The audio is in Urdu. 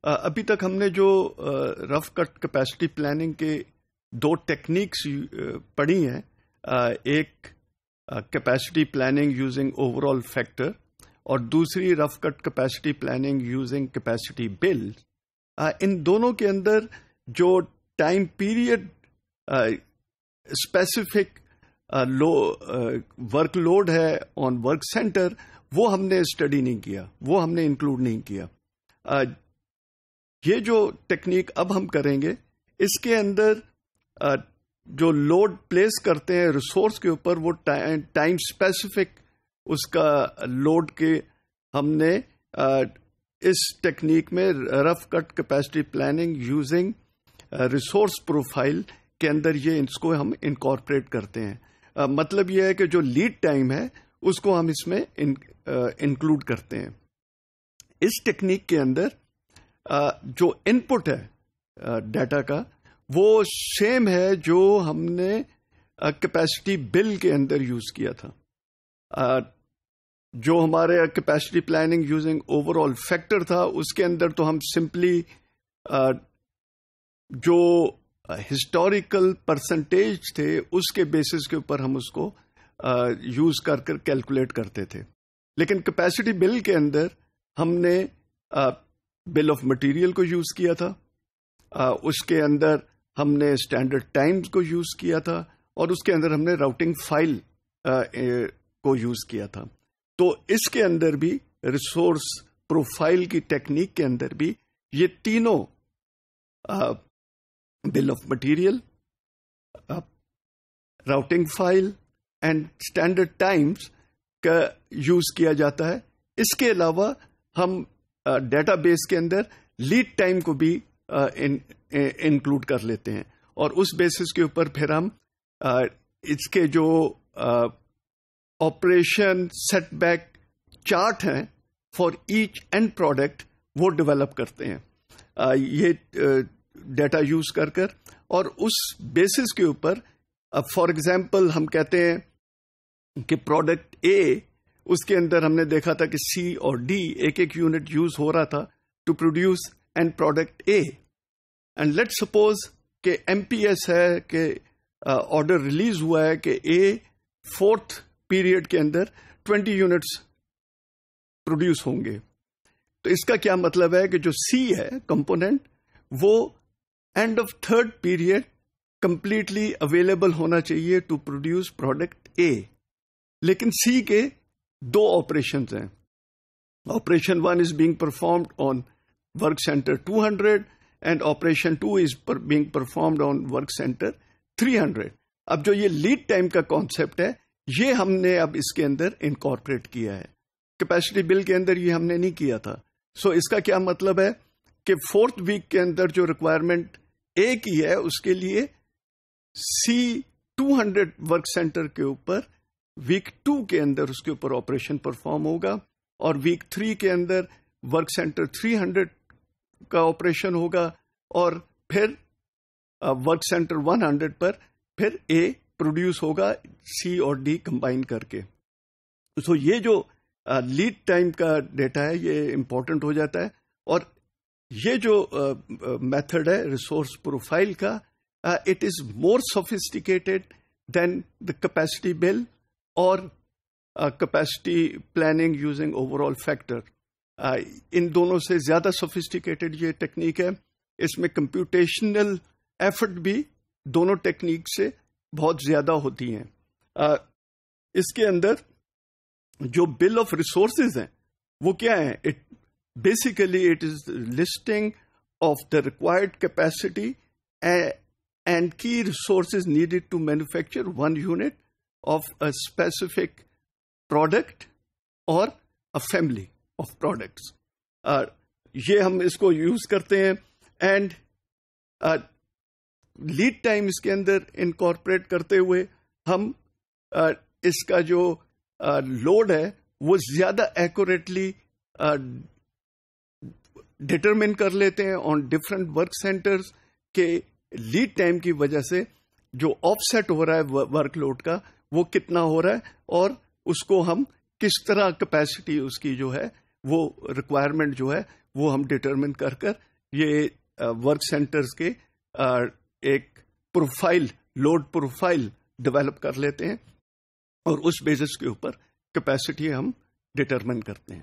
ابھی تک ہم نے جو رف کٹ کیپیسٹی پلاننگ کے دو ٹیکنیکس پڑھی ہیں، ایک capacity planning using overall factor اور دوسری rough cut capacity planning using capacity bill. ان دونوں کے اندر جو time period specific work load ہے آن ورک سینٹر، وہ ہم نے اسٹڈی نہیں کیا، وہ ہم نے انکلوڈ نہیں کیا. یہ جو ٹیکنیک اب ہم کریں گے، اس کے اندر جو لوڈ پلیس کرتے ہیں ریسورس کے اوپر، وہ ٹائم اسپیسیفک اس کا لوڈ کے ہم نے اس ٹیکنیک میں rough cut capacity planning using resource profile کے اندر یہ اس کو ہم انکارپوریٹ کرتے ہیں. مطلب یہ ہے کہ جو لیڈ ٹائم ہے اس کو ہم اس میں انکلوڈ کرتے ہیں. اس ٹیکنیک کے اندر جو ان پٹ ہے ڈیٹا کا، وہ سیم ہے جو ہم نے کیپیسٹی بل کے اندر یوز کیا تھا. جو ہمارے capacity planning using overall factor تھا، اس کے اندر تو ہم سمپلی جو ہسٹوریکل پرسنٹیج تھے اس کے بیسس کے اوپر ہم اس کو یوز کر کیلکولیٹ کرتے تھے. لیکن کیپیسٹی بل کے اندر ہم نے بل آف مٹیریل کو یوز کیا تھا، اس کے اندر ہم نے اسٹینڈرڈ ٹائمز کو یوز کیا تھا، اور اس کے اندر ہم نے راؤٹنگ فائل کو یوز کیا تھا. تو اس کے اندر بھی ریسورس پروفائل کی ٹیکنیک کے اندر بھی یہ تینوں bill of material, routing file and standard Times کا یوز کیا جاتا ہے. اس کے علاوہ ہم ڈیٹا بیس کے اندر لیڈ ٹائم کو بھی انکلوڈ کر لیتے ہیں، اور اس بیسس کے اوپر پھر ہم اس کے جو آپریشن سیٹ بیک چارٹ ہیں فار ایچ اینڈ پروڈکٹ وہ ڈیولپ کرتے ہیں. یہ ڈیٹا یوز کر اور اس بیسس کے اوپر فار ایگزامپل ہم کہتے ہیں کہ پروڈکٹ اے، اس کے اندر ہم نے دیکھا تھا کہ سی اور ڈی ایک یونٹ یوز ہو رہا تھا to produce end product A. And let suppose کہ ایم پی ایس ہے کہ آرڈر ریلیز ہوا ہے کہ اے 4th پیریڈ کے اندر 20 یونٹس پروڈیوس ہوں گے. تو اس کا کیا مطلب ہے کہ جو سی ہے کمپوننٹ، وہ and of 3rd period completely available ہونا چاہیے ٹو پروڈیوس پروڈکٹ اے. لیکن سی کے دو آپریشنز ہیں. Operation 1 is being performed on work centre 200 and operation 2 is being performed on work centre 300. اب جو یہ لیڈ ٹائم کا کانسیپٹ ہے، یہ ہم نے اب اس کے اندر انکارپوریٹ کیا ہے. کیپیسٹی بل کے اندر یہ ہم نے نہیں کیا تھا. سو اس کا کیا مطلب ہے کہ 4th ویک کے اندر جو ریکوائرمنٹ اے کی ہے، اس کے لیے سی 200 ورک سینٹر کے اوپر ویک 2 کے اندر اس کے اوپر آپریشن پرفارم ہوگا، اور ویک 3 کے اندر ورک سینٹر 300 کا آپریشن ہوگا، اور پھر ورک سینٹر 100 پر پھر اے پروڈیوس ہوگا سی اور ڈی کمبائن کر کے. سو یہ جو لیڈ ٹائم کا ڈیٹا ہے یہ امپورٹنٹ ہو جاتا ہے. اور یہ جو میتھڈ ہے ریسورس پروفائل کا، it is more sophisticated than the capacity bill اور capacity planning using overall factor. ان دونوں سے زیادہ سوفسٹیکیٹڈ یہ ٹیکنیک ہے. اس میں کمپیوٹیشنل ایفرٹ بھی دونوں ٹیکنیک سے بہت زیادہ ہوتی ہیں. اس کے اندر جو بل آف ریسورسز ہیں وہ کیا ہیں؟ Basically it is listing of the required capacity and key resources needed to manufacture 1 unit of a specific product اور اے فیملی آف پروڈکٹس. یہ ہم اس کو یوز کرتے ہیں. اینڈ لیڈ ٹائم اس کے اندر انکارپوریٹ کرتے ہوئے ہم اس کا جو لوڈ ہے وہ زیادہ ایکوریٹلی ڈٹرمن کر لیتے ہیں آن ڈفرنٹ ورک سینٹرز کے لیڈ ٹائم کی وجہ سے جو آف سیٹ ہو رہا ہے ورک لوڈ کا وہ کتنا ہو رہا ہے، اور اس کو ہم کس طرح کیپیسٹی اس کی جو ہے وہ ریکوائرمنٹ جو ہے وہ ہم ڈٹرمن کر یہ ورک سینٹرز کے ایک پروفائل، لوڈ پروفائل ڈیولپ کر لیتے ہیں اور اس بیسس کے اوپر کیپیسٹی ہم ڈٹرمن کرتے ہیں.